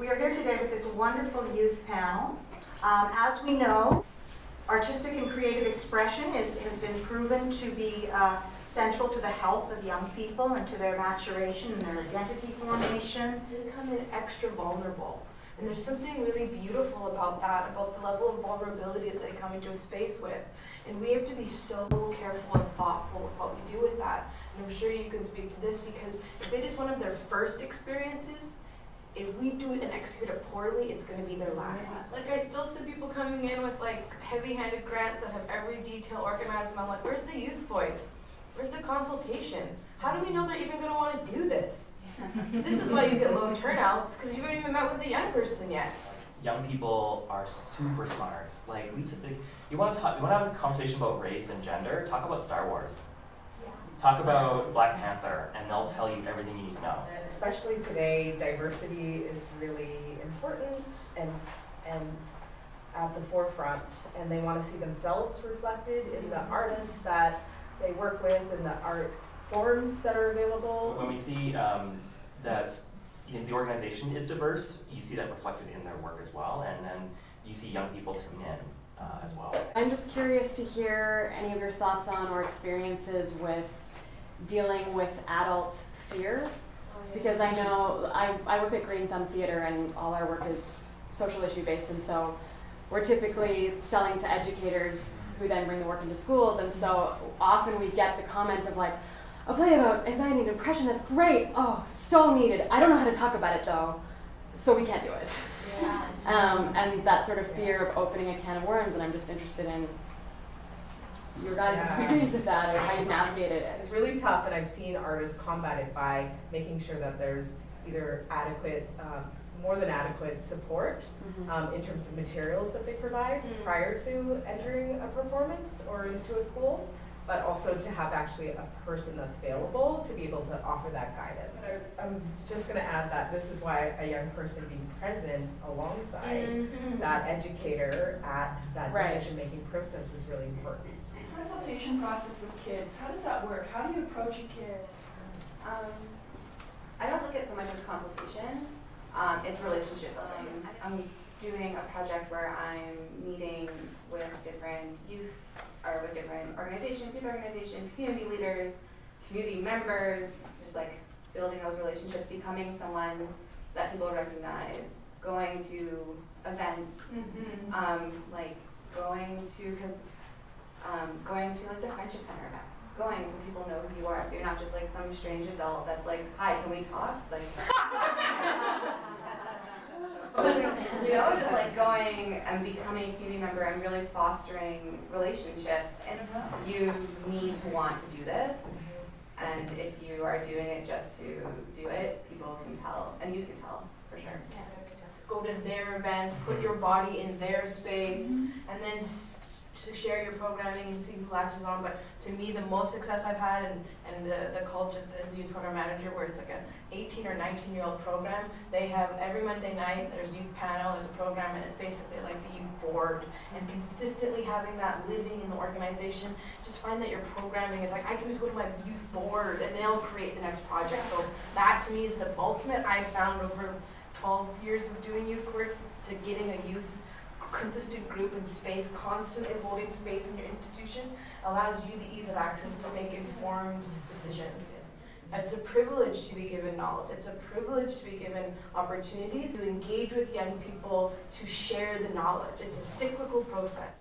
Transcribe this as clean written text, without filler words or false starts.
We are here today with this wonderful youth panel. As we know, artistic and creative expression has been proven to be central to the health of young people and to their maturation and their identity formation. They come in extra vulnerable. And there's something really beautiful about that, about the level of vulnerability that they come into a space with. And we have to be so careful and thoughtful with what we do with that. And I'm sure you can speak to this, because if it is one of their first experiences, if we do it and execute it poorly, it's going to be their last. Like, I still see people coming in with like heavy-handed grants that have every detail organized, and I'm like, where's the youth voice? Where's the consultation? How do we know they're even going to want to do this? This is why you get low turnouts, because you haven't even met with a young person yet. Young people are super smart. Like, you want to have a conversation about race and gender, talk about Star Wars. Talk about Black Panther, and they'll tell you everything you need to know. And especially today, diversity is really important and at the forefront, and they want to see themselves reflected in the artists that they work with and the art forms that are available. When we see that the organization is diverse, you see that reflected in their work as well, and then you see young people tune in as well. I'm just curious to hear any of your thoughts on or experiences with dealing with adult fear, because I know I work at Green Thumb Theatre and all our work is social issue based, and so we're typically selling to educators who then bring the work into schools, and so often we get the comment of like, a play about anxiety and depression, that's great, oh, it's so needed, I don't know how to talk about it though, so we can't do it. Yeah. And that sort of fear of opening a can of worms, and I'm just interested in your guys' experience of that, or how you've navigated it. It's really tough, and I've seen artists combat it by making sure that there's either adequate, more than adequate support in terms of materials that they provide prior to entering a performance or into a school, but also to have actually a person that's available to be able to offer that guidance. I'm just going to add that this is why a young person being present alongside that educator at that decision-making process is really important. Consultation process with kids, how does that work? How do you approach a kid? I don't look at so much as consultation, it's relationship building. I'm doing a project where I'm meeting with different youth, or with different organizations, youth organizations, community leaders, community members, just like building those relationships, becoming someone that people recognize, going to events, like going to like the Friendship Center events, going so people know who you are, so you're not just like some strange adult that's like, hi, can we talk? Like, you know, just like going and becoming a community member and really fostering relationships. And you need to want to do this. And if you are doing it just to do it, people can tell, and you can tell for sure. Yeah. Go to their events, put your body in their space, and then to share your programming and see who latches on. But to me, the most success I've had, and the culture as a youth program manager, where it's like an 18 or 19-year-old program, they have every Monday night, there's youth panel, there's a program, and it's basically like the youth board. And consistently having that living in the organization, just find that your programming is like, I can just go to my youth board and they'll create the next project. So that to me is the ultimate. I've found over 12 years of doing youth work, to getting a youth consistent group and space, constantly holding space in your institution, allows you the ease of access to make informed decisions. It's a privilege to be given knowledge. It's a privilege to be given opportunities to engage with young people, to share the knowledge. It's a cyclical process.